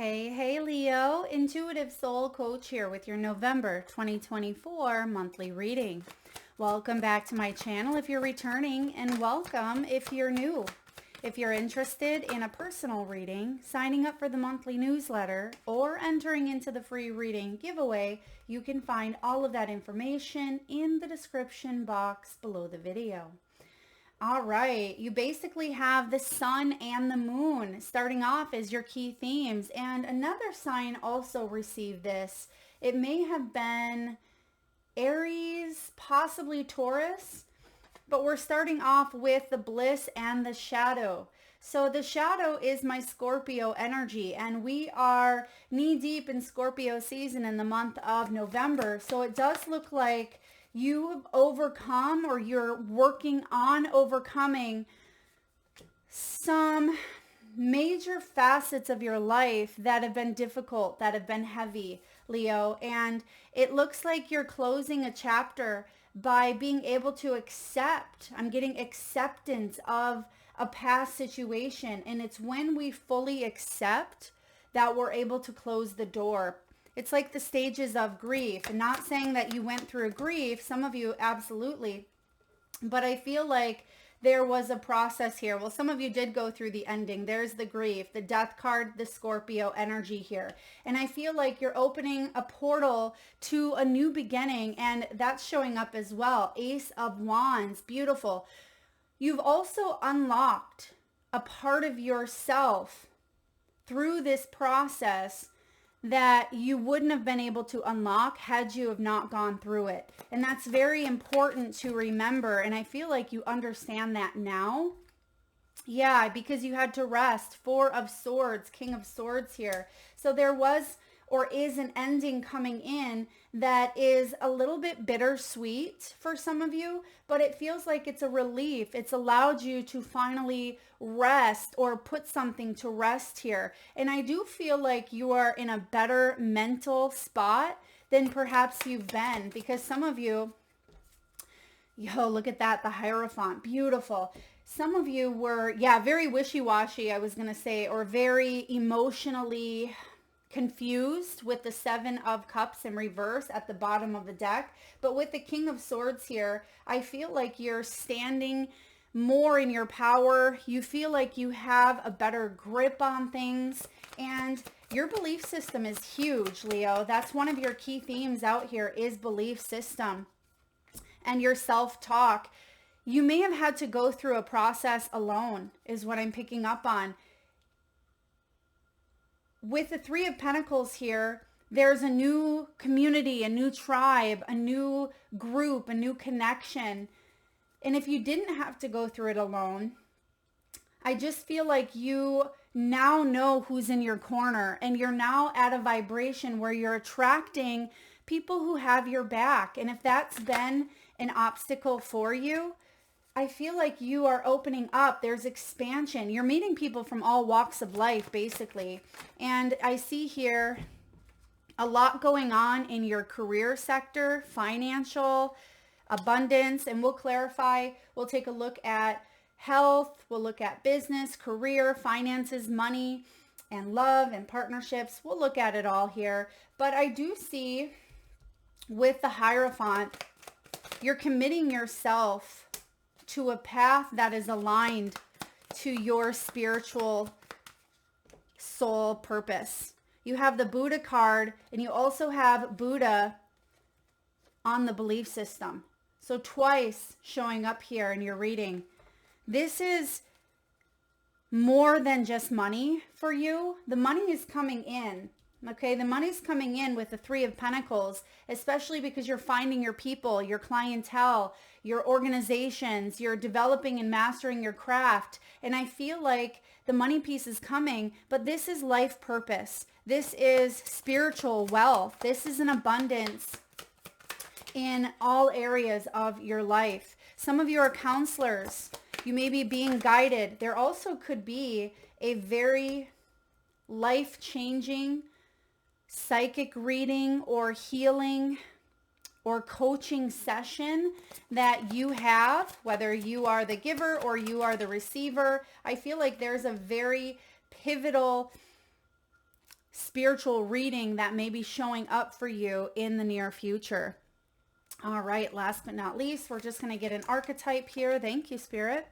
Hey, Leo, Intuitive Soul Coach here with your November 2024 monthly reading. Welcome back to my channel if you're returning, and welcome if you're new. If you're interested in a personal reading, signing up for the monthly newsletter, or entering into the free reading giveaway, you can find all of that information in the description box below the video. All right, you basically have the sun and the moon starting off as your key themes, and another sign also received this. It may have been Aries, possibly Taurus, but we're starting off with the bliss and the shadow. So the shadow is my Scorpio energy, and we are knee deep in Scorpio season in the month of November. So it does look like you have overcome, or you're working on overcoming some major facets of your life that have been difficult, that have been heavy, Leo. And it looks like you're closing a chapter by being able to accept. I'm getting acceptance of a past situation. And it's when we fully accept that we're able to close the door. It's like the stages of grief. And not saying that you went through grief. Some of you absolutely. But I feel like there was a process here. Well, some of you did go through the ending. There's the grief, the death card, the Scorpio energy here. And I feel like you're opening a portal to a new beginning. And that's showing up as well. Ace of Wands. Beautiful. You've also unlocked a part of yourself through this process that you wouldn't have been able to unlock had you have not gone through it. And that's very important to remember. And I feel like you understand that now. Yeah, because you had to rest. Four of Swords, King of Swords here. So there was or is an ending coming in that is a little bit bittersweet for some of you, but it feels like it's a relief. It's allowed you to finally rest or put something to rest here. And I do feel like you are in a better mental spot than perhaps you've been, because some of you, look at that, the Hierophant, beautiful. Some of you were, very wishy-washy, I was going to say, or very emotionally confused with the Seven of Cups in reverse at the bottom of the deck. But with the King of Swords here, I feel like you're standing more in your power. You feel like you have a better grip on things, and your belief system is huge, Leo. That's one of your key themes out here, is belief system and your self-talk. You may have had to go through a process alone, is what I'm picking up on. With the Three of Pentacles here, there's a new community, a new tribe, a new group, a new connection. And if you didn't have to go through it alone, I just feel like you now know who's in your corner, and you're now at a vibration where you're attracting people who have your back. And if that's been an obstacle for you, I feel like you are opening up. There's expansion. You're meeting people from all walks of life, basically. And I see here a lot going on in your career sector, financial, abundance, and we'll clarify. We'll take a look at health. We'll look at business, career, finances, money, and love and partnerships. We'll look at it all here. But I do see with the Hierophant, you're committing yourself to a path that is aligned to your spiritual soul purpose. You have the Buddha card, and you also have Buddha on the belief system. So twice showing up here in your reading. This is more than just money for you. The money is coming in. Okay, the money's coming in with the Three of Pentacles, especially because you're finding your people, your clientele, your organizations, you're developing and mastering your craft. And I feel like the money piece is coming, but this is life purpose. This is spiritual wealth. This is an abundance in all areas of your life. Some of you are counselors. You may be being guided. There also could be a very life-changing psychic reading or healing or coaching session that you have, whether you are the giver or you are the receiver. I feel like there's a very pivotal spiritual reading that may be showing up for you in the near future. All right, last but not least, we're just going to get an archetype here. Thank you, Spirit.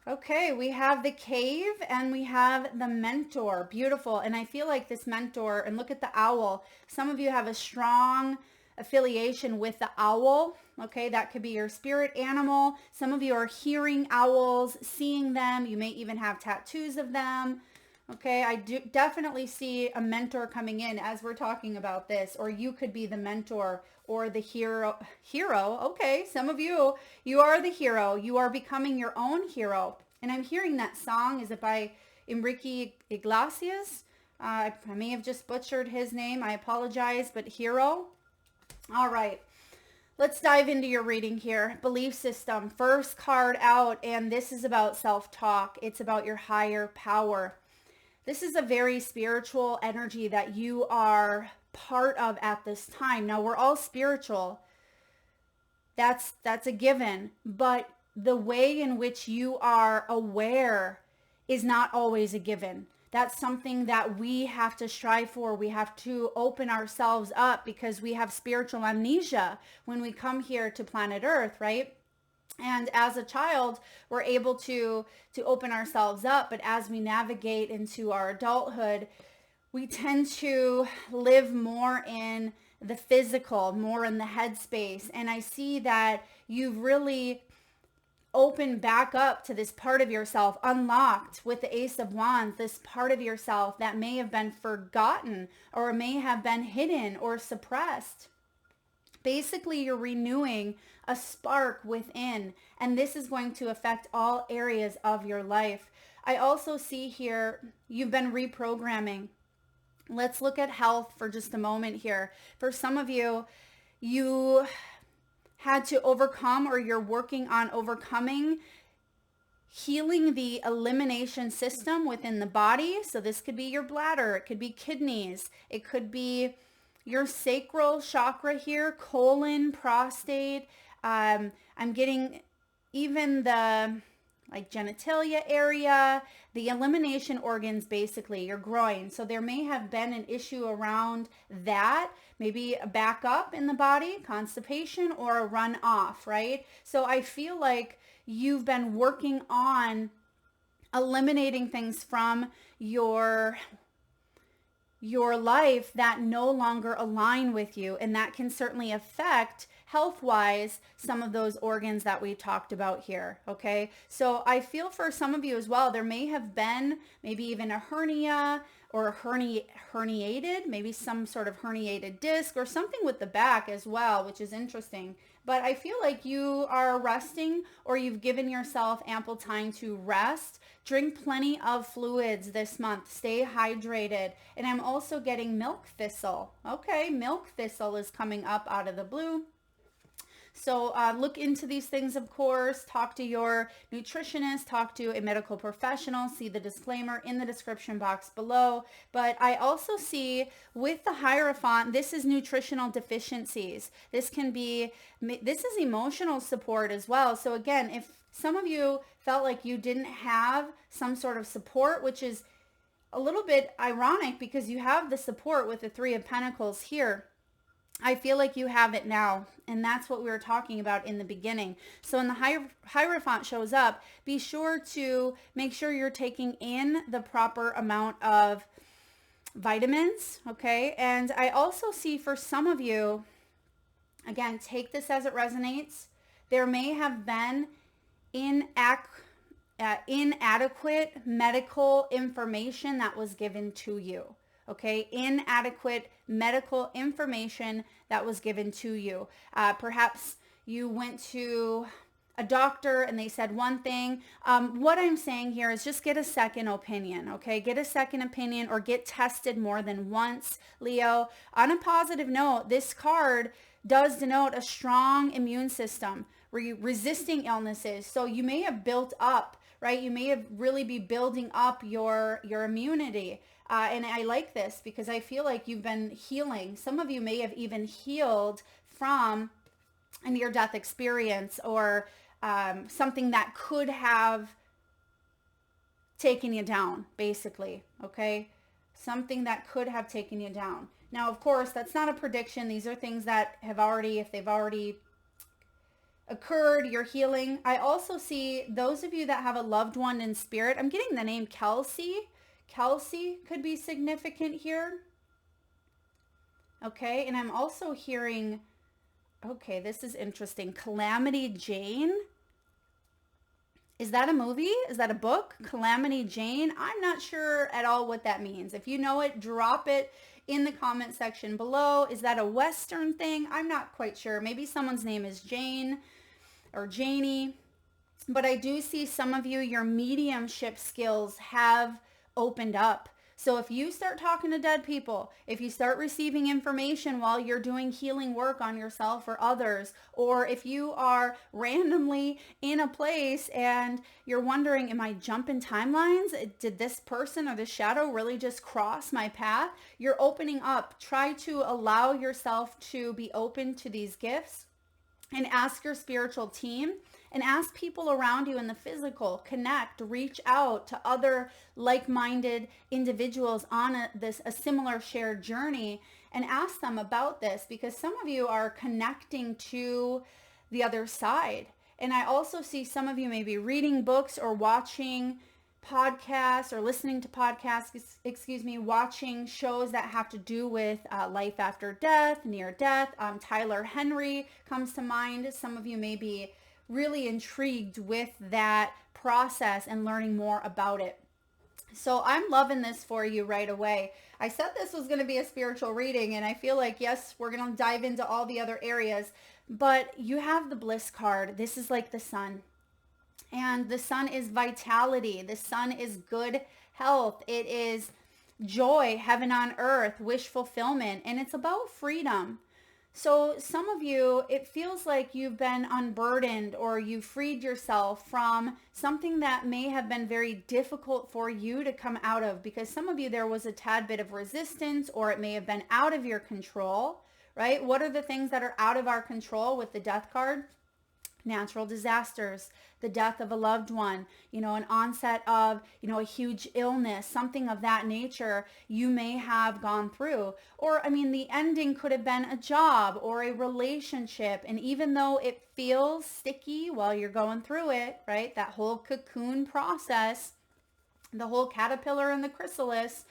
Okay, we have the cave and we have the mentor. Beautiful. And I feel like this mentor, and look at the owl. Some of you have a strong affiliation with the owl. Okay, that could be your spirit animal. Some of you are hearing owls, seeing them. You may even have tattoos of them. Okay, I do definitely see a mentor coming in as we're talking about this, or you could be the mentor or the hero. Okay, some of you are the hero. You are becoming your own hero. And I'm hearing that song. Is it by Enrique Iglesias? I may have just butchered his name. I apologize, but hero. All right. Let's dive into your reading here. Belief system, first card out, and this is about self-talk. It's about your higher power. This is a very spiritual energy that you are part of at this time. Now, we're all spiritual. That's a given. But the way in which you are aware is not always a given. That's something that we have to strive for. We have to open ourselves up because we have spiritual amnesia when we come here to planet Earth, right? And as a child, we're able to open ourselves up. But as we navigate into our adulthood, we tend to live more in the physical, more in the headspace. And I see that you've really opened back up to this part of yourself, unlocked with the Ace of Wands, this part of yourself that may have been forgotten or may have been hidden or suppressed. Basically, you're renewing a spark within, and this is going to affect all areas of your life. I also see here you've been reprogramming. Let's look at health for just a moment here. For some of you, you had to overcome, or you're working on overcoming, healing the elimination system within the body. So this could be your bladder, it could be kidneys, it could be your sacral chakra here, colon, prostate. I'm getting even the genitalia area, the elimination organs, basically your groin. So there may have been an issue around that, maybe a backup in the body, constipation, or a run off, right? So I feel like you've been working on eliminating things from your life that no longer align with you. And that can certainly affect health-wise some of those organs that we talked about here. Okay. So I feel for some of you as well, there may have been maybe even a hernia or a herniated, maybe some sort of herniated disc or something with the back as well, which is interesting. But I feel like you are resting, or you've given yourself ample time to rest. Drink plenty of fluids this month. Stay hydrated. And I'm also getting milk thistle. Okay, milk thistle is coming up out of the blue. So look into these things, of course. Talk to your nutritionist, talk to a medical professional. See the disclaimer in the description box below. But I also see with the Hierophant, this is nutritional deficiencies. This is emotional support as well. So again, if some of you felt like you didn't have some sort of support, which is a little bit ironic because you have the support with the Three of Pentacles here, I feel like you have it now, and that's what we were talking about in the beginning. So when the Hierophant shows up, be sure to make sure you're taking in the proper amount of vitamins, okay? And I also see for some of you, again, take this as it resonates, there may have been inadequate medical information that was given to you. Okay, inadequate medical information that was given to you. Perhaps you went to a doctor and they said one thing. What I'm saying here is just get a second opinion, okay? Get a second opinion, or get tested more than once, Leo. On a positive note, this card does denote a strong immune system, resisting illnesses. So you may have built up, right? You may have really be building up your immunity. And I like this because I feel like you've been healing. Some of you may have even healed from a near-death experience, or something that could have taken you down, basically, okay? something that could have taken you down. Now, of course, that's not a prediction. These are things that have already, if they've already occurred, you're healing. I also see those of you that have a loved one in spirit. I'm getting the name Kelsey. Kelsey could be significant here. Okay, and I'm also hearing, okay, this is interesting. Calamity Jane. Is that a movie? Is that a book? Calamity Jane? I'm not sure at all what that means. If you know it, drop it in the comment section below. Is that a Western thing? I'm not quite sure. Maybe someone's name is Jane or Janie. But I do see some of you, your mediumship skills have opened up. So if you start talking to dead people, if you start receiving information while you're doing healing work on yourself or others, or if you are randomly in a place and you're wondering, am I jumping timelines? Did this person or this shadow really just cross my path? You're opening up. Try to allow yourself to be open to these gifts and ask your spiritual team. And ask people around you in the physical, connect, reach out to other like-minded individuals on a similar shared journey and ask them about this, because some of you are connecting to the other side. And I also see some of you maybe reading books or watching podcasts or listening to podcasts, watching shows that have to do with life after death, near death. Tyler Henry comes to mind. Some of you may be really intrigued with that process and learning more about it. So I'm loving this for you right away. I said this was going to be a spiritual reading, and I feel like, yes, we're going to dive into all the other areas, but you have the bliss card. This is like the sun, and the sun is vitality. The sun is good health. It is joy, heaven on earth, wish fulfillment, and it's about freedom. So some of you, it feels like you've been unburdened or you freed yourself from something that may have been very difficult for you to come out of, because some of you, there was a tad bit of resistance, or it may have been out of your control, right? What are the things that are out of our control with the death card? Natural disasters, the death of a loved one, an onset of, a huge illness, something of that nature you may have gone through. Or, the ending could have been a job or a relationship. And even though it feels sticky while you're going through it, right? That whole cocoon process, the whole caterpillar and the chrysalis,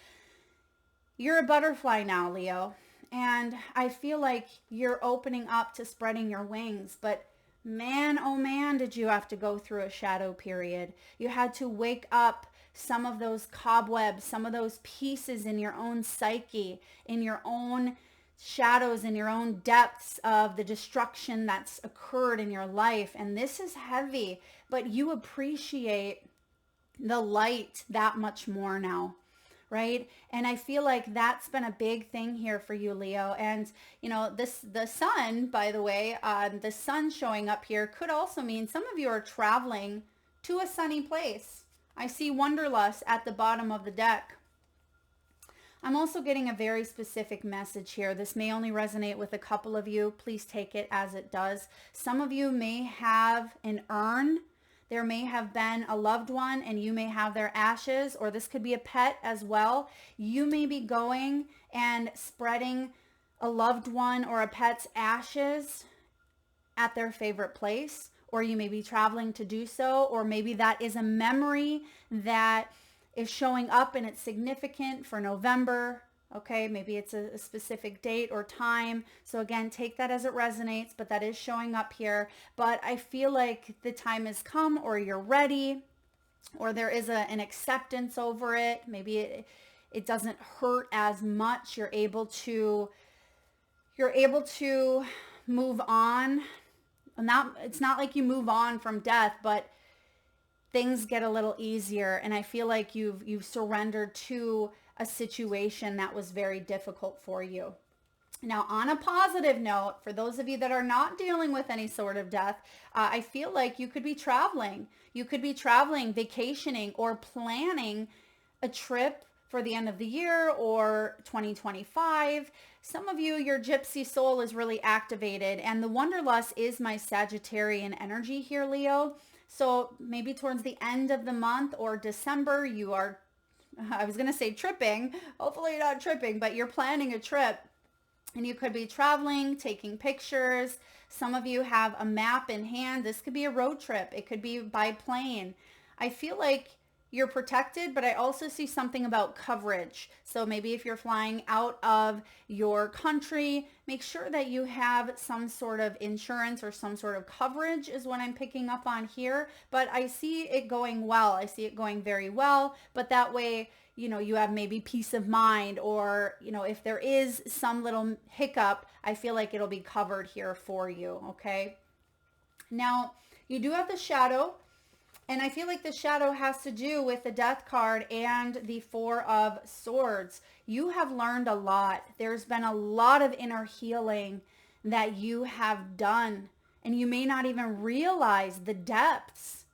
you're a butterfly now, Leo. And I feel like you're opening up to spreading your wings, but man, oh man, did you have to go through a shadow period. You had to wake up some of those cobwebs, some of those pieces in your own psyche, in your own shadows, in your own depths of the destruction that's occurred in your life. And this is heavy, but you appreciate the light that much more now. Right? And I feel like that's been a big thing here for you, Leo. And, the sun, by the way, the sun showing up here could also mean some of you are traveling to a sunny place. I see Wanderlust at the bottom of the deck. I'm also getting a very specific message here. This may only resonate with a couple of you. Please take it as it does. Some of you may have an urn. There may have been a loved one and you may have their ashes, or this could be a pet as well. You may be going and spreading a loved one or a pet's ashes at their favorite place, or you may be traveling to do so, or maybe that is a memory that is showing up and it's significant for November. Okay, maybe it's a specific date or time. So again, take that as it resonates, but that is showing up here. But I feel like the time has come, or you're ready, or there is an acceptance over it. Maybe it doesn't hurt as much. You're able to move on. It's not like you move on from death, but things get a little easier. And I feel like you've surrendered to a situation that was very difficult for you. Now, on a positive note, for those of you that are not dealing with any sort of death, I feel like you could be traveling. You could be traveling, vacationing, or planning a trip for the end of the year or 2025. Some of you, your gypsy soul is really activated, and the Wanderlust is my Sagittarian energy here, Leo. So maybe towards the end of the month or December, you are I was going to say tripping. Hopefully you're not tripping, but you're planning a trip and you could be traveling, taking pictures. Some of you have a map in hand. This could be a road trip. It could be by plane. I feel like you're protected, but I also see something about coverage. So maybe if you're flying out of your country, make sure that you have some sort of insurance or some sort of coverage is what I'm picking up on here. But I see it going well. I see it going very well. But that way, you have maybe peace of mind, or, if there is some little hiccup, I feel like it'll be covered here for you. Okay. Now, you do have the shadow. And I feel like the shadow has to do with the Death card and the Four of Swords. You have learned a lot. There's been a lot of inner healing that you have done. And you may not even realize the depths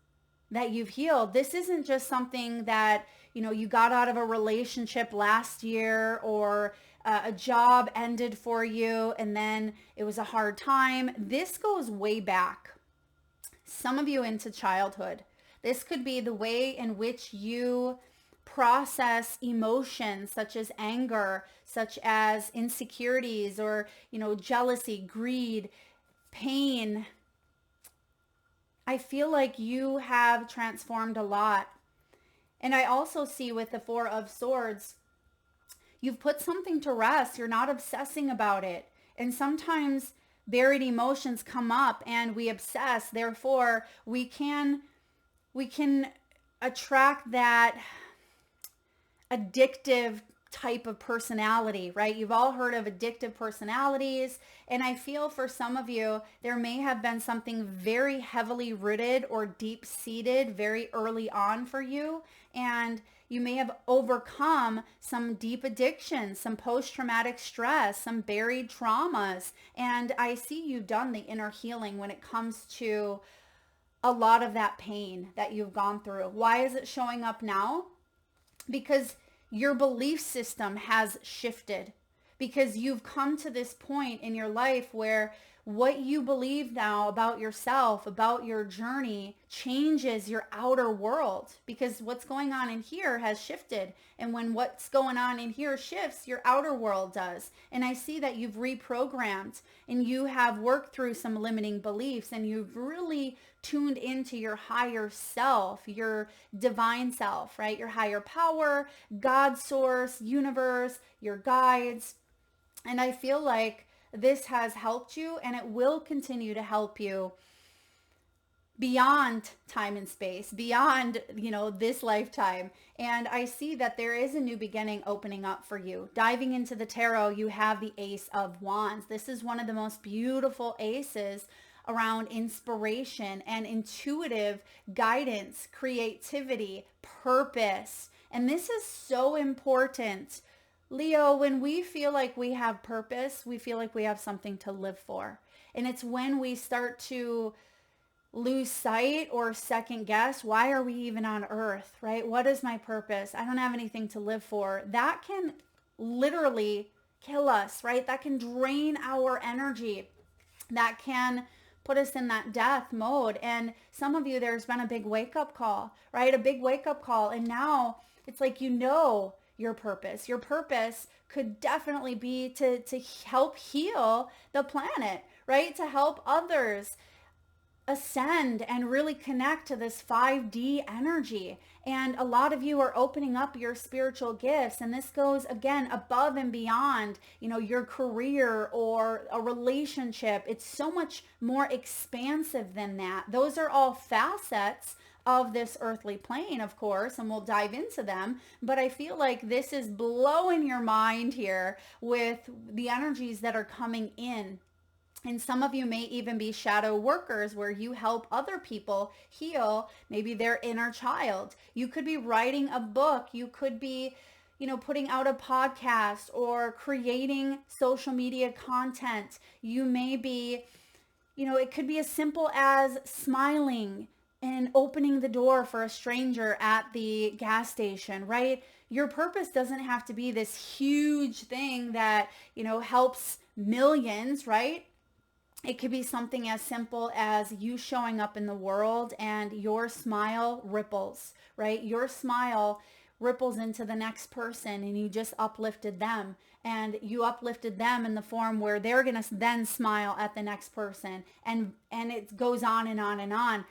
that you've healed. This isn't just something that, you got out of a relationship last year, or a job ended for you and then it was a hard time. This goes way back. Some of you into childhood. This could be the way in which you process emotions such as anger, such as insecurities, or, jealousy, greed, pain. I feel like you have transformed a lot. And I also see with the Four of Swords, you've put something to rest. You're not obsessing about it. And sometimes buried emotions come up and we obsess. Therefore, we can attract that addictive type of personality, right? You've all heard of addictive personalities. And I feel for some of you, there may have been something very heavily rooted or deep seated very early on for you. And you may have overcome some deep addictions, some post-traumatic stress, some buried traumas. And I see you've done the inner healing when it comes to a lot of that pain that you've gone through. Why is it showing up now? Because your belief system has shifted, because you've come to this point in your life where what you believe now about yourself, about your journey, changes your outer world, because what's going on in here has shifted. And when what's going on in here shifts, your outer world does. And I see that you've reprogrammed and you have worked through some limiting beliefs, and you've really tuned into your higher self, your divine self, right? Your higher power, God source, universe, your guides. And I feel like this has helped you, and it will continue to help you beyond time and space, beyond, this lifetime. And I see that there is a new beginning opening up for you. Diving into the tarot, you have the Ace of Wands. This is one of the most beautiful aces around inspiration and intuitive guidance, creativity, purpose. And this is so important. Leo, when we feel like we have purpose, we feel like we have something to live for. And it's when we start to lose sight or second guess, why are we even on earth, right? What is my purpose? I don't have anything to live for. That can literally kill us, right? That can drain our energy. That can put us in that death mode. And some of you, there's been a big wake-up call, right? A big wake-up call. And now it's like, your purpose. Your purpose could definitely be to help heal the planet, right? To help others ascend and really connect to this 5D energy. And a lot of you are opening up your spiritual gifts. And this goes, again, above and beyond, your career or a relationship. It's so much more expansive than that. Those are all facets of this earthly plane, of course, and we'll dive into them. But I feel like this is blowing your mind here with the energies that are coming in. And some of you may even be shadow workers, where you help other people heal maybe their inner child. You could be writing a book. You could be, putting out a podcast or creating social media content. You may be, it could be as simple as smiling and opening the door for a stranger at the gas station, right? Your purpose doesn't have to be this huge thing that, helps millions, right? It could be something as simple as you showing up in the world and your smile ripples, right? Your smile ripples into the next person, and you just uplifted them, and you uplifted them in the form where they're going to then smile at the next person, and it goes on and on and on.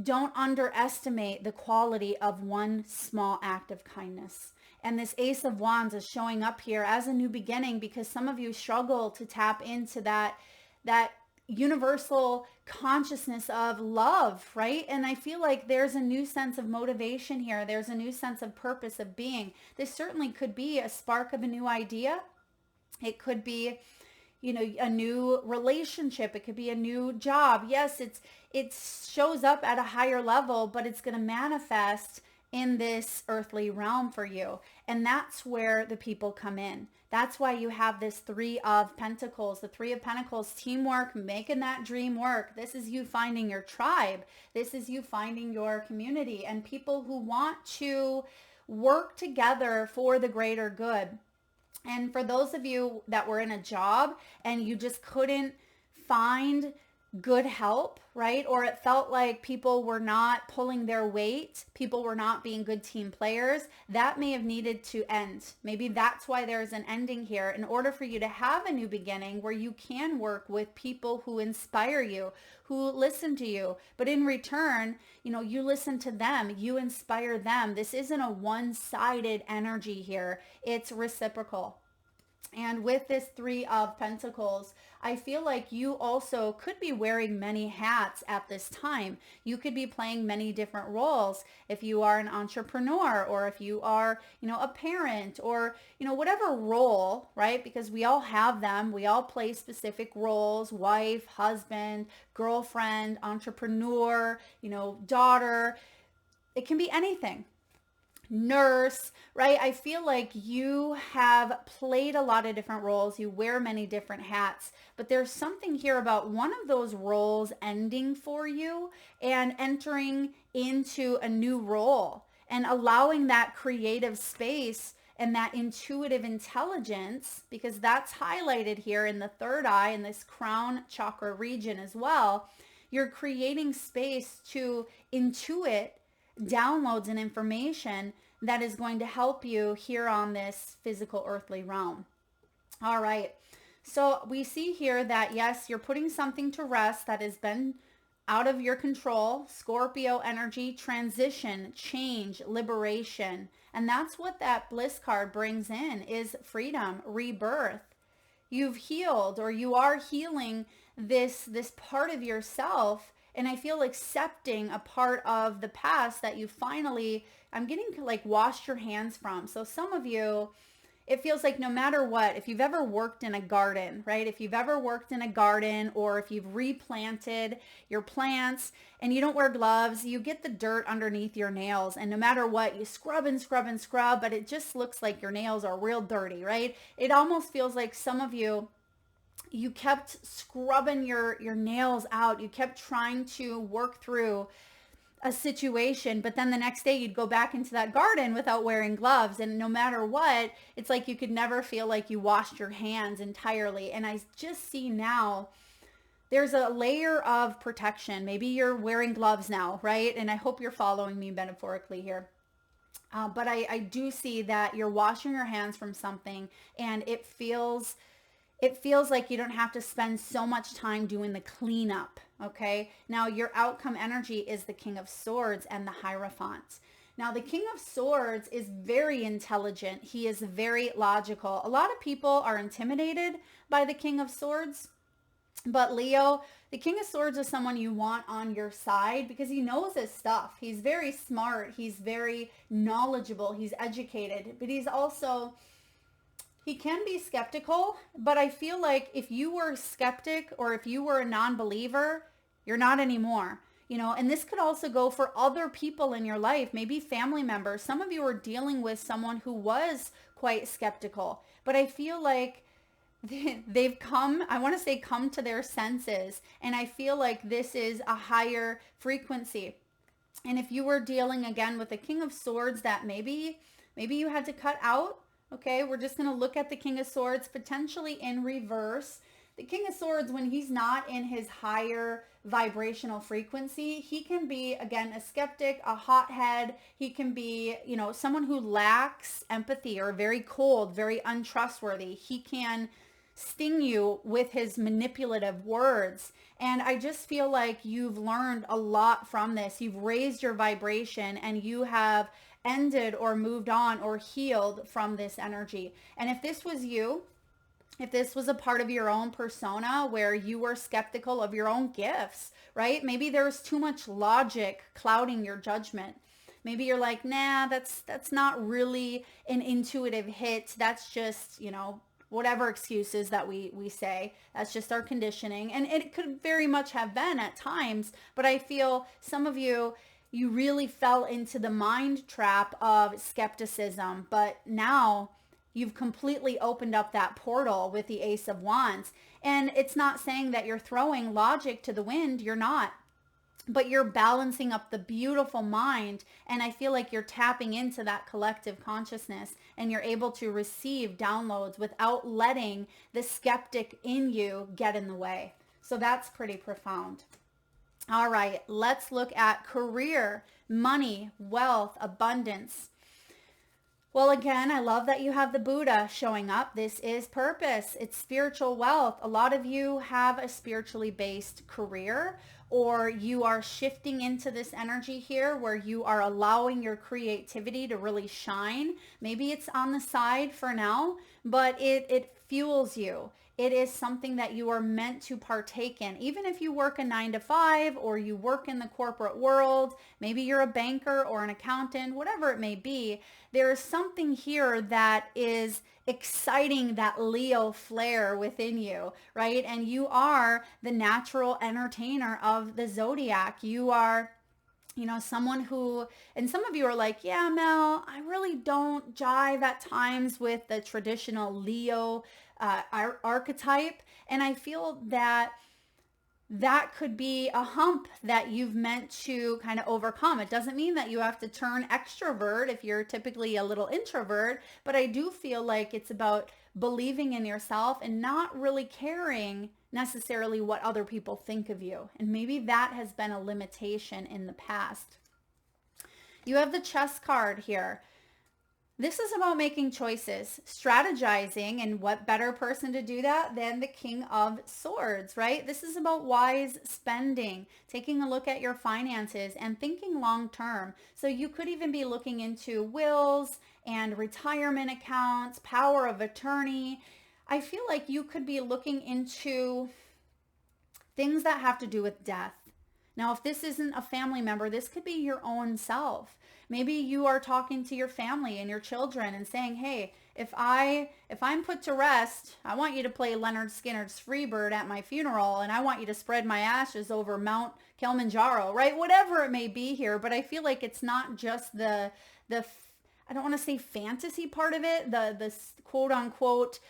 Don't underestimate the quality of one small act of kindness. And this Ace of Wands is showing up here as a new beginning, because some of you struggle to tap into that universal consciousness of love, right? And I feel like there's a new sense of motivation here. There's a new sense of purpose of being. This certainly could be a spark of a new idea. It could be, a new relationship. It could be a new job. Yes, it shows up at a higher level, but it's going to manifest in this earthly realm for you. And that's where the people come in. That's why you have this Three of Pentacles. The Three of Pentacles, teamwork, making that dream work. This is you finding your tribe. This is you finding your community and people who want to work together for the greater good. And for those of you that were in a job and you just couldn't find good help, right? Or it felt like people were not pulling their weight, people were not being good team players, that may have needed to end. Maybe that's why there's an ending here, in order for you to have a new beginning where you can work with people who inspire you, who listen to you. But in return, you listen to them, you inspire them. This isn't a one-sided energy here. It's reciprocal. And with this Three of Pentacles, I feel like you also could be wearing many hats at this time. You could be playing many different roles if you are an entrepreneur, or if you are, a parent, or, whatever role, right? Because we all have them. We all play specific roles: wife, husband, girlfriend, entrepreneur, daughter. It can be anything. Nurse, right? I feel like you have played a lot of different roles. You wear many different hats, but there's something here about one of those roles ending for you and entering into a new role and allowing that creative space and that intuitive intelligence, because that's highlighted here in the third eye in this crown chakra region as well. You're creating space to intuit downloads and information that is going to help you here on this physical earthly realm. All right. So we see here that, yes, you're putting something to rest that has been out of your control. Scorpio energy, transition, change, liberation. And that's what that Bliss card brings in, is freedom, rebirth. You've healed, or you are healing this part of yourself. And I feel accepting a part of the past that you finally, I'm getting like washed your hands from. So some of you, it feels like no matter what, if you've ever worked in a garden, right? If you've ever worked in a garden, or if you've replanted your plants and you don't wear gloves, you get the dirt underneath your nails. And no matter what, you scrub and scrub and scrub, but it just looks like your nails are real dirty, right? It almost feels like some of you kept scrubbing your nails out. You kept trying to work through a situation, but then the next day you'd go back into that garden without wearing gloves. And no matter what, it's like you could never feel like you washed your hands entirely. And I just see now there's a layer of protection. Maybe you're wearing gloves now, right? And I hope you're following me metaphorically here. But I do see that you're washing your hands from something, and it feels like you don't have to spend so much time doing the cleanup, okay? Now, your outcome energy is the King of Swords and the Hierophant. Now, the King of Swords is very intelligent. He is very logical. A lot of people are intimidated by the King of Swords, but Leo, the King of Swords is someone you want on your side because he knows his stuff. He's very smart. He's very knowledgeable. He's educated, but he's also... he can be skeptical, but I feel like if you were a skeptic or if you were a non-believer, you're not anymore, and this could also go for other people in your life, maybe family members. Some of you are dealing with someone who was quite skeptical, but I feel like they've come to their senses, and I feel like this is a higher frequency. And if you were dealing again with the King of Swords that maybe you had to cut out, okay, we're just going to look at the King of Swords potentially in reverse. the King of Swords, when he's not in his higher vibrational frequency, he can be, again, a skeptic, a hothead. He can be, someone who lacks empathy or very cold, very untrustworthy. He can sting you with his manipulative words. And I just feel like you've learned a lot from this. You've raised your vibration and you have ended or moved on or healed from this energy. And if this was you, if this was a part of your own persona where you were skeptical of your own gifts, right? Maybe there's too much logic clouding your judgment. Maybe you're like, nah, that's not really an intuitive hit. That's just, whatever excuses that we say. That's just our conditioning. And it could very much have been at times, but I feel some of you really fell into the mind trap of skepticism, but now you've completely opened up that portal with the Ace of Wands. And it's not saying that you're throwing logic to the wind. You're not. But you're balancing up the beautiful mind. And I feel like you're tapping into that collective consciousness and you're able to receive downloads without letting the skeptic in you get in the way. So that's pretty profound. All right, let's look at career, money, wealth, abundance. Well, again, I love that you have the Buddha showing up. This is purpose. It's spiritual wealth. A lot of you have a spiritually based career, or you are shifting into this energy here where you are allowing your creativity to really shine. Maybe it's on the side for now, but it fuels you. It is something that you are meant to partake in. Even if you work a 9-to-5 or you work in the corporate world, maybe you're a banker or an accountant, whatever it may be, there is something here that is exciting that Leo flair within you, right? And you are the natural entertainer of the zodiac. You are someone who, and some of you are like, yeah, Mel, I really don't jive at times with the traditional Leo archetype. And I feel that could be a hump that you've meant to kind of overcome. It doesn't mean that you have to turn extrovert if you're typically a little introvert, but I do feel like it's about believing in yourself and not really caring necessarily what other people think of you. And maybe that has been a limitation in the past. You have the Chess card here. This is about making choices, strategizing, and what better person to do that than the King of Swords, right? This is about wise spending, taking a look at your finances and thinking long term. So you could even be looking into wills and retirement accounts, power of attorney. I feel like you could be looking into things that have to do with death. Now, if this isn't a family member, this could be your own self. Maybe you are talking to your family and your children and saying, hey, if I'm put to rest, I want you to play Leonard Skinner's Freebird at my funeral, and I want you to spread my ashes over Mount Kilimanjaro, right? Whatever it may be here. But I feel like it's not just the I don't want to say fantasy part of it, the quote unquote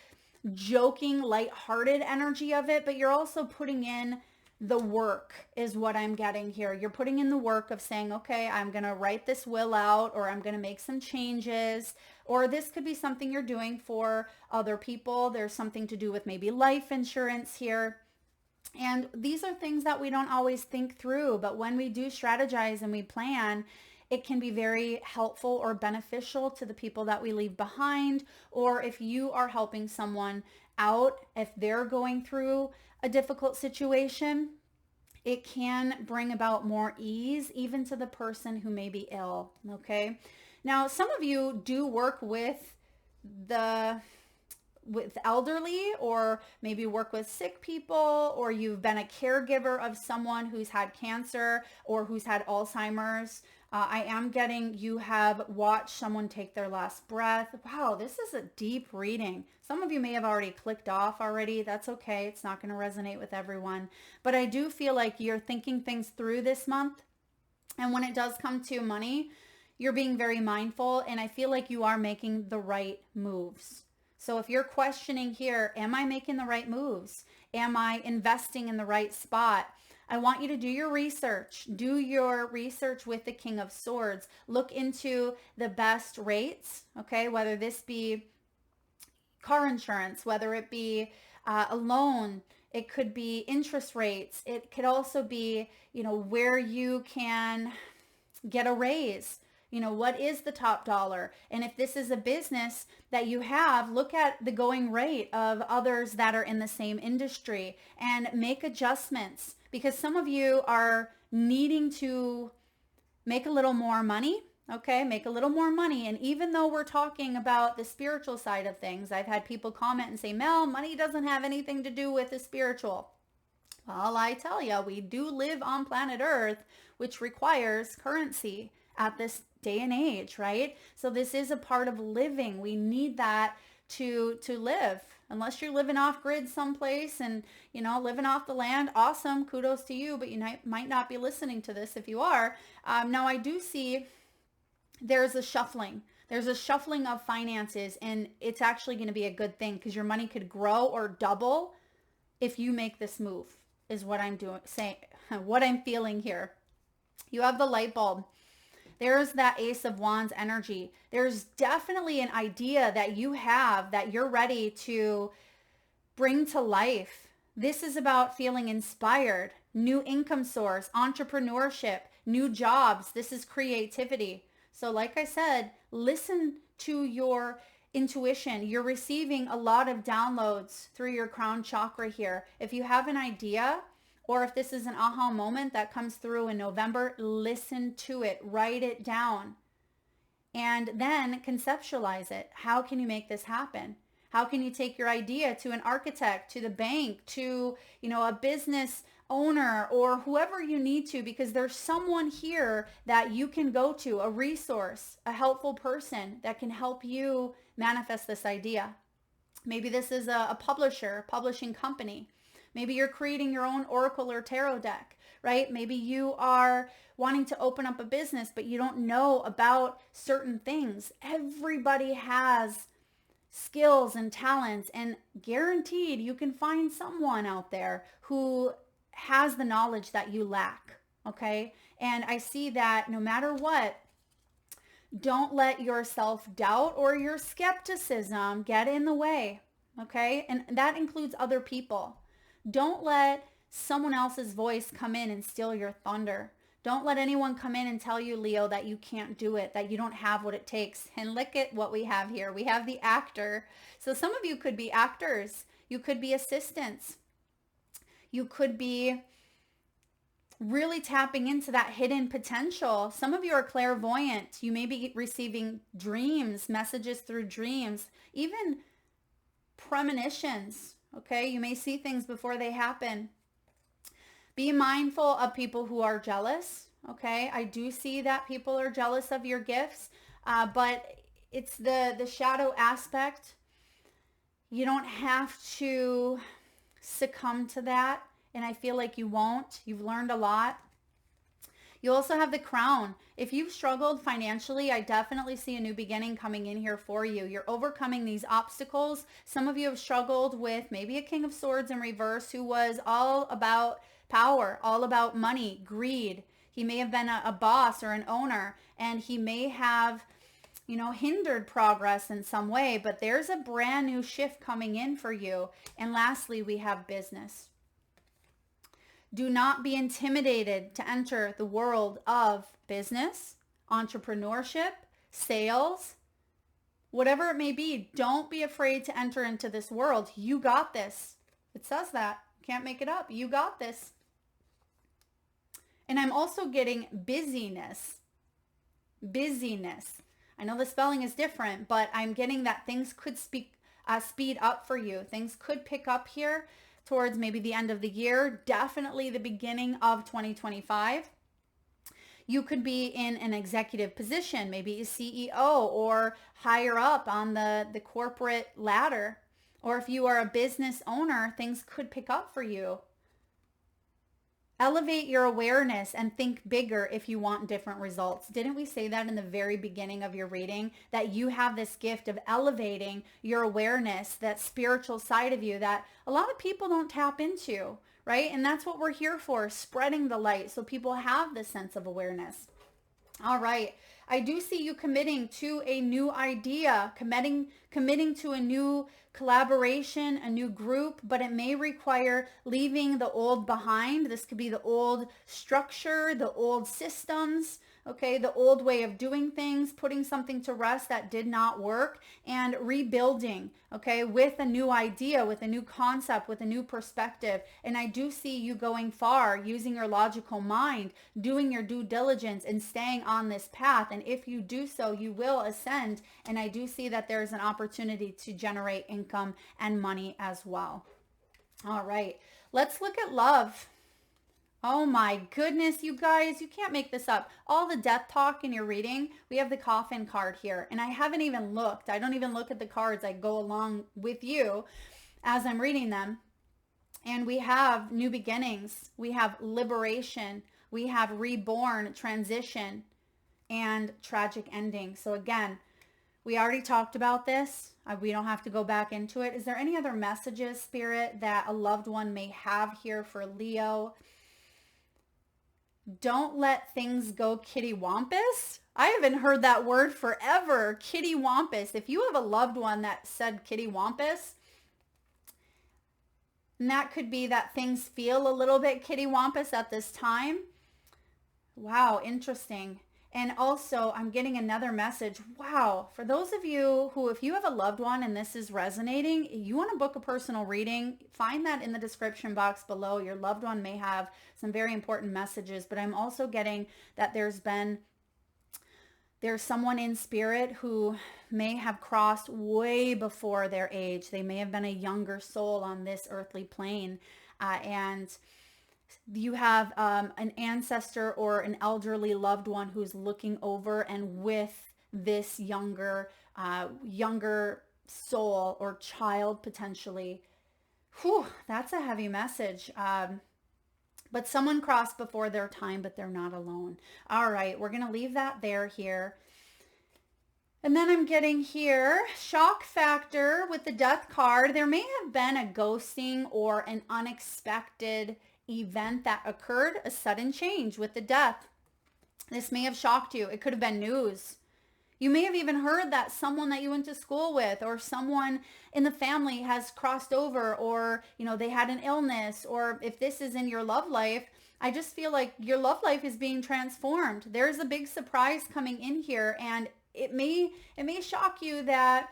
joking, lighthearted energy of it, but you're also putting in the work is what I'm getting here. You're putting in the work of saying, okay, I'm going to write this will out, or I'm going to make some changes, or this could be something you're doing for other people. There's something to do with maybe life insurance here. And these are things that we don't always think through, but when we do strategize and we plan, it can be very helpful or beneficial to the people that we leave behind, or if you are helping someone out, if they're going through a difficult situation, it can bring about more ease even to the person who may be ill, okay? Now, some of you do work with elderly, or maybe work with sick people, or you've been a caregiver of someone who's had cancer or who's had Alzheimer's. I am getting you have watched someone take their last breath. Wow, this is a deep reading. Some of you may have already clicked off already. That's okay. It's not going to resonate with everyone. But I do feel like you're thinking things through this month. And when it does come to money, you're being very mindful. And I feel like you are making the right moves. So if you're questioning here, am I making the right moves? Am I investing in the right spot? I want you to do your research. Do your research with the King of Swords. Look into the best rates, okay? Whether this be car insurance, whether it be a loan, It could be interest rates. It could also be, where you can get a raise. What is the top dollar? And if this is a business that you have, look at the going rate of others that are in the same industry and make adjustments, because some of you are needing to make a little more money. Okay, make a little more money. And even though we're talking about the spiritual side of things, I've had people comment and say, Mel, money doesn't have anything to do with the spiritual. Well, I tell you, we do live on planet Earth, which requires currency at this day and age, right? So this is a part of living. We need that to live. Unless you're living off grid someplace and, living off the land, awesome, kudos to you, but you might not be listening to this if you are. Now, I do see there's a shuffling. There's a shuffling of finances, and it's actually going to be a good thing because your money could grow or double if you make this move, is what I'm what I'm feeling here. You have the light bulb. There's that Ace of Wands energy. There's definitely an idea that you have that you're ready to bring to life. This is about feeling inspired, new income source, entrepreneurship, new jobs. This is creativity. So like I said, listen to your intuition. You're receiving a lot of downloads through your crown chakra here. If you have an idea, or if this is an aha moment that comes through in November, listen to it, write it down, and then conceptualize it. How can you make this happen? How can you take your idea to an architect, to the bank, to, a business owner, or whoever you need to, because there's someone here that you can go to, a resource, a helpful person that can help you manifest this idea. Maybe this is a publisher, publishing company. Maybe you're creating your own oracle or tarot deck, right? Maybe you are wanting to open up a business, but you don't know about certain things. Everybody has skills and talents, and guaranteed you can find someone out there who has the knowledge that you lack, okay? And I see that no matter what, don't let your self-doubt or your skepticism get in the way, okay? And that includes other people. Don't let someone else's voice come in and steal your thunder. Don't let anyone come in and tell you, Leo, that you can't do it, that you don't have what it takes. And look at what we have here. We have the actor. So some of you could be actors. You could be assistants. You could be really tapping into that hidden potential. Some of you are clairvoyant. You may be receiving dreams, messages through dreams, even premonitions. Okay, you may see things before they happen. Be mindful of people who are jealous. Okay, I do see that people are jealous of your gifts, but it's the shadow aspect. You don't have to succumb to that, and I feel like you won't. You've learned a lot. You also have the crown. If you've struggled financially, I definitely see a new beginning coming in here for you. You're overcoming these obstacles. Some of you have struggled with maybe a King of Swords in reverse who was all about power, all about money, greed. He may have been a boss or an owner, and he may have, hindered progress in some way, but there's a brand new shift coming in for you. And lastly, we have business. Do not be intimidated to enter the world of business, entrepreneurship, sales, whatever it may be. Don't be afraid to enter into this world. You got this. It says that. Can't make it up. You got this. And I'm also getting busyness. Busyness. I know the spelling is different, but I'm getting that things could speed up for you. Things could pick up here towards maybe the end of the year, definitely the beginning of 2025. You could be in an executive position, maybe a CEO or higher up on the corporate ladder. Or if you are a business owner, things could pick up for you. Elevate your awareness and think bigger if you want different results. Didn't we say that in the very beginning of your reading? That you have this gift of elevating your awareness, that spiritual side of you that a lot of people don't tap into, right? And that's what we're here for, spreading the light so people have this sense of awareness. All right. I do see you committing to a new idea, committing to a new collaboration, a new group, but it may require leaving the old behind. This could be the old structure, the old systems, okay, the old way of doing things, putting something to rest that did not work, and rebuilding, okay, with a new idea, with a new concept, with a new perspective. And I do see you going far, using your logical mind, doing your due diligence, and staying on this path. And if you do so, you will ascend. And I do see that there's an opportunity to generate income and money as well. All right, let's look at love. Oh my goodness, you guys, you can't make this up. All the death talk in your reading, we have the coffin card here. And I haven't even looked. I don't even look at the cards. I go along with you as I'm reading them. And we have new beginnings. We have liberation. We have reborn, transition, and tragic ending. So again, we already talked about this. We don't have to go back into it. Is there any other messages, Spirit, that a loved one may have here for Leo? Don't let things go kittywampus. I haven't heard that word forever, kittywampus. If you have a loved one that said kittywampus, and that could be that things feel a little bit kittywampus at this time. Wow, interesting. And also, I'm getting another message. Wow, for those of you who, if you have a loved one and this is resonating, you want to book a personal reading, find that in the description box below. Your loved one may have some very important messages, but I'm also getting that there's someone in spirit who may have crossed way before their age. They may have been a younger soul on this earthly plane, and you have an ancestor or an elderly loved one who's looking over and with this younger soul or child potentially. Whew, that's a heavy message. But someone crossed before their time, but they're not alone. All right, we're going to leave that here. And then I'm getting here, shock factor with the death card. There may have been a ghosting or an unexpected event that occurred, a sudden change with the death. This may have shocked you. It could have been news. You may have even heard that someone that you went to school with or someone in the family has crossed over, or, they had an illness, or if this is in your love life, I just feel like your love life is being transformed. There's a big surprise coming in here, and it may shock you that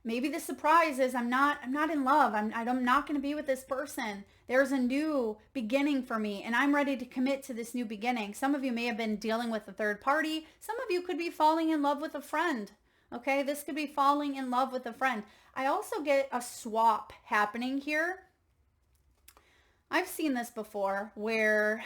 maybe the surprise is I'm not in love. I'm not going to be with this person. There's a new beginning for me, and I'm ready to commit to this new beginning. Some of you may have been dealing with a third party. Some of you could be falling in love with a friend. Okay, this could be falling in love with a friend. I also get a swap happening here. I've seen this before where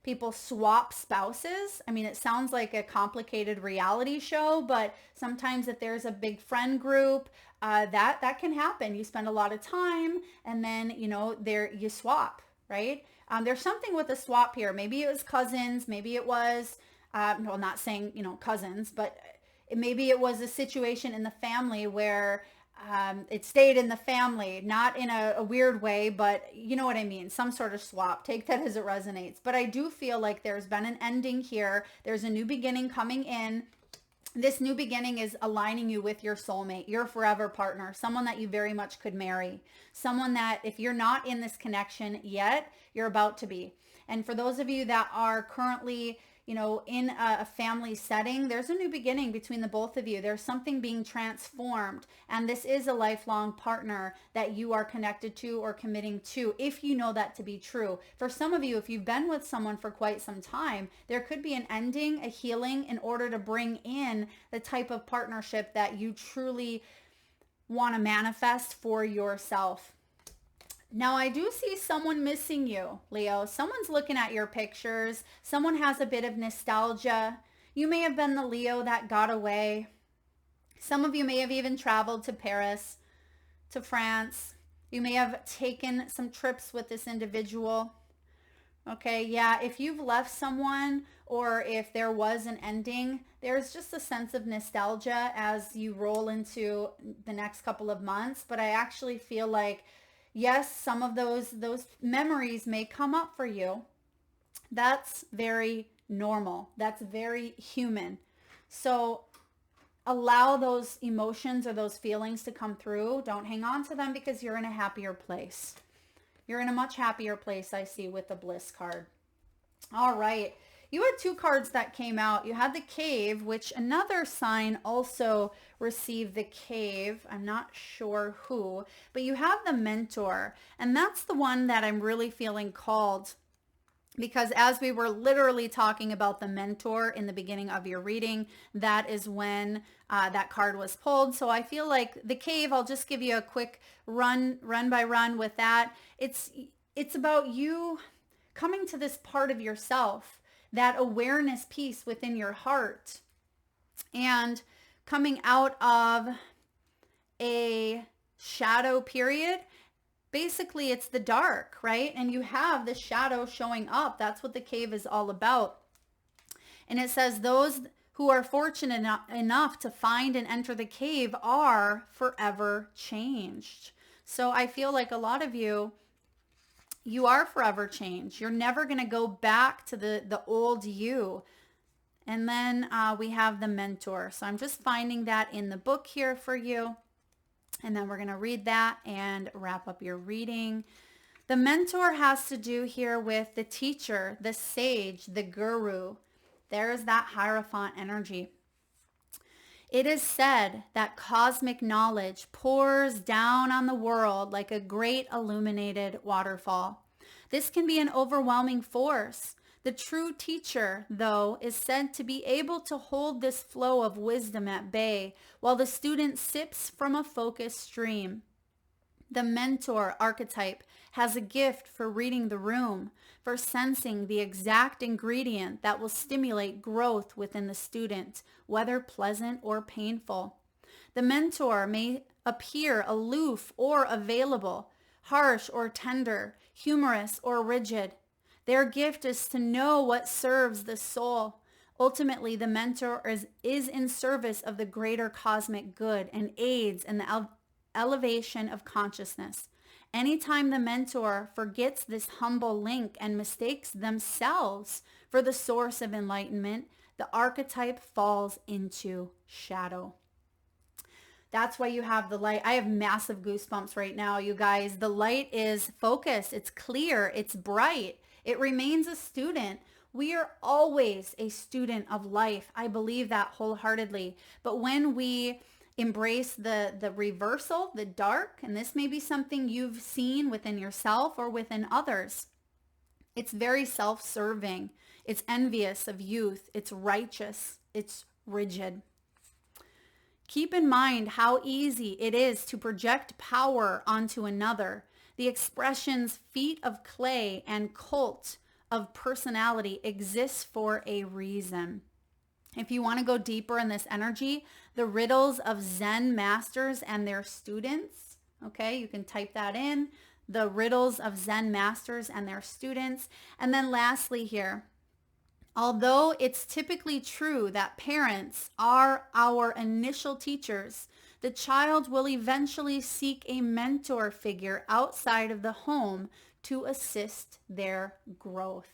people swap spouses. I mean, it sounds like a complicated reality show, but sometimes if there's a big friend group, that can happen. You spend a lot of time, and then you swap, right? There's something with a swap here. Maybe it was cousins. Maybe it was not saying cousins, but maybe it was a situation in the family where it stayed in the family, not in a weird way, but you know what I mean, some sort of swap. Take that as it resonates. But I do feel like there's been an ending here. There's a new beginning coming in. This new beginning is aligning you with your soulmate, your forever partner, someone that you very much could marry, someone that if you're not in this connection yet, you're about to be. And for those of you that are currently in a family setting, there's a new beginning between the both of you. There's something being transformed, and this is a lifelong partner that you are connected to or committing to, if you know that to be true. For some of you, if you've been with someone for quite some time, there could be an ending, a healing, in order to bring in the type of partnership that you truly want to manifest for yourself. Now, I do see someone missing you, Leo. Someone's looking at your pictures. Someone has a bit of nostalgia. You may have been the Leo that got away. Some of you may have even traveled to Paris, to France. You may have taken some trips with this individual. Okay, yeah, if you've left someone or if there was an ending, there's just a sense of nostalgia as you roll into the next couple of months. But I actually feel like, yes, some of those memories may come up for you. That's very normal. That's very human. So allow those emotions or those feelings to come through. Don't hang on to them because you're in a happier place. You're in a much happier place, I see, with the Bliss card. All right. You had two cards that came out. You had the Cave, which another sign also received the Cave. I'm not sure who, but you have the Mentor. And that's the one that I'm really feeling called, because as we were literally talking about the Mentor in the beginning of your reading, that is when that card was pulled. So I feel like the Cave, I'll just give you a quick run by run with that. It's about you coming to this part of yourself, that awareness piece within your heart, and coming out of a shadow period. Basically, it's the dark, right? And you have the shadow showing up. That's what the Cave is all about. And it says those who are fortunate enough to find and enter the Cave are forever changed. So I feel like a lot of you are forever changed. You're never going to go back to the old you. And then we have the Mentor. So I'm just finding that in the book here for you. And then we're going to read that and wrap up your reading. The Mentor has to do here with the teacher, the sage, the guru. There's that Hierophant energy. It is said that cosmic knowledge pours down on the world like a great illuminated waterfall. This can be an overwhelming force. The true teacher, though, is said to be able to hold this flow of wisdom at bay while the student sips from a focused stream. The Mentor archetype has a gift for reading the room, for sensing the exact ingredient that will stimulate growth within the student, whether pleasant or painful. The Mentor may appear aloof or available, harsh or tender, humorous or rigid. Their gift is to know what serves the soul. Ultimately, the Mentor is in service of the greater cosmic good and aids in the elevation of consciousness. Anytime the Mentor forgets this humble link and mistakes themselves for the source of enlightenment, the archetype falls into shadow. That's why you have the light. I have massive goosebumps right now, you guys. The light is focused. It's clear. It's bright. It remains a student. We are always a student of life. I believe that wholeheartedly. But when we embrace the reversal, the dark, and this may be something you've seen within yourself or within others, it's very self-serving. It's envious of youth. It's righteous. It's rigid. Keep in mind how easy it is to project power onto another. The expressions feet of clay and cult of personality exists for a reason. If you want to go deeper in this energy, the riddles of Zen masters and their students, okay, you can type that in, the riddles of Zen masters and their students. And then lastly here, although it's typically true that parents are our initial teachers, the child will eventually seek a mentor figure outside of the home to assist their growth.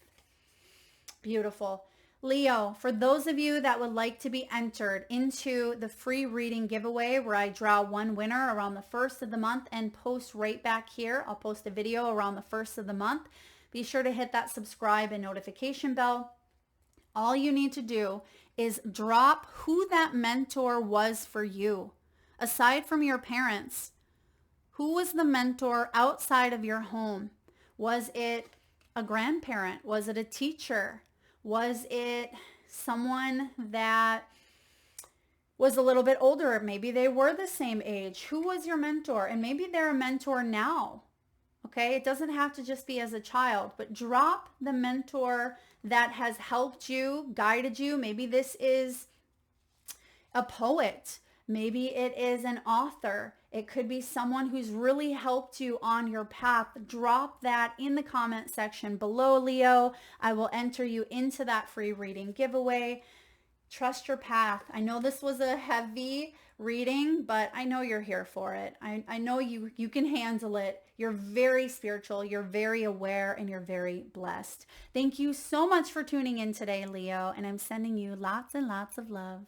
Beautiful. Leo, for those of you that would like to be entered into the free reading giveaway where I draw one winner around the 1st of the month and post right back here, I'll post a video around the 1st of the month. Be sure to hit that subscribe and notification bell. All you need to do is drop who that mentor was for you. Aside from your parents, who was the mentor outside of your home? Was it a grandparent? Was it a teacher? Was it someone that was a little bit older? Maybe they were the same age. Who was your mentor? And maybe they're a mentor now. Okay, it doesn't have to just be as a child, but drop the mentor that has helped you, guided you. Maybe this is a poet. Maybe it is an author. It could be someone who's really helped you on your path. Drop that in the comment section below, Leo. I will enter you into that free reading giveaway. Trust your path. I know this was a heavy reading, but I know you're here for it. I know you can handle it. You're very spiritual, you're very aware, and you're very blessed. Thank you so much for tuning in today, Leo, and I'm sending you lots and lots of love.